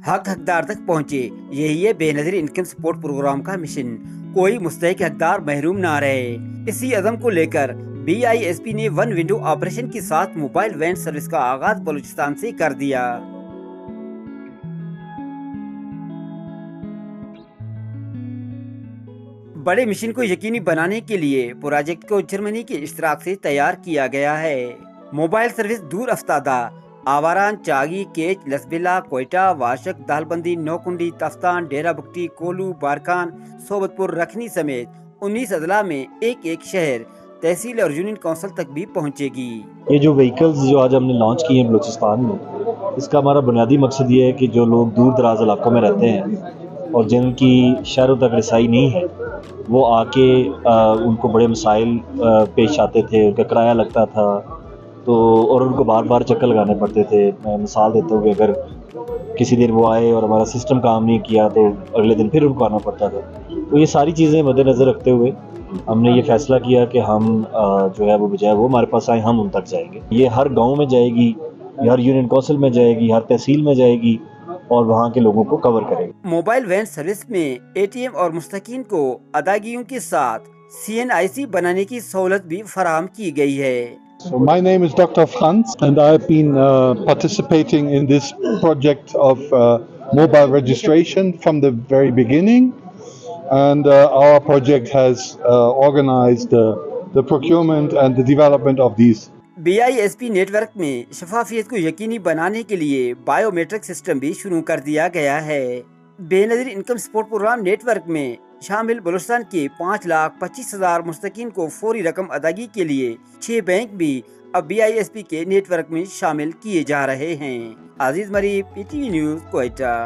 हक हकदार तक पहुँचे। यही है बेनज़ीर इनकम सपोर्ट प्रोग्राम का मिशन। कोई मुस्तहिक हकदार महरूम ना रहे। इसी अज़म को लेकर BISP ने वन विंडो ऑपरेशन के साथ मोबाइल वैन सर्विस का आगाज बलूचिस्तान से कर दिया। बड़े मिशन को यकीनी बनाने के लिए प्रोजेक्ट को जर्मनी के इश्तराक से तैयार किया गया है। मोबाइल सर्विस दूर अफ्तादा आवारान, चागी, केच, लसबिला, कोयटा, वाशक, दालबंदी, नौकुंडी, तफ्तान, डेरा बुगटी, कोलू, बारखान, सोबतपुर, रखनी समेत 19 अजला में एक एक शहर, तहसील और यूनियन काउंसिल तक भी पहुंचेगी। ये जो व्हीकल्स जो आज हमने लॉन्च किए हैं बलूचिस्तान में, इसका हमारा बुनियादी मकसद ये है कि जो लोग दूर दराज इलाकों में रहते हैं और जिनकी शहरों तक रसाई नहीं है, वो आके उनको बड़े मसाइल पेश आते थे, उनका किराया लगता था तो, और उनको बार बार चक्कर लगाने पड़ते थे। मैं मिसाल देता हूँ कि अगर किसी दिन वो आए और हमारा सिस्टम काम नहीं किया तो अगले दिन फिर उनको आना पड़ता था। तो ये सारी चीज़ें मद्देनज़र रखते हुए हमने ये फैसला किया कि हम जो है वो बजाय वो हमारे पास आए, हम उन तक जाएंगे। ये हर गांव में जाएगी, हर यूनियन काउंसिल में जाएगी, हर तहसील में जाएगी और वहाँ के लोगों को कवर करेगी। मोबाइल वैन सर्विस में ATM और मुस्तकीन को अदायगियों के साथ CNIC बनाने की सहूलत भी फराहम की गई है। So my name is Dr. Franz and I've been participating in this project of mobile registration from the very beginning, and our project has organized the procurement and the development of these. BISP network में शफाफियत को यकीनी बनाने के लिए biometric system भी शुरू कर दिया गया है। Benazir income support program network में शामिल बलूचिस्तान के 5,25,000 मुस्तकीन को फौरी रकम अदायगी के लिए 6 बैंक भी अब BISP के नेटवर्क में शामिल किए जा रहे हैं। अजीज मरीब, PTV न्यूज़, कोयटा।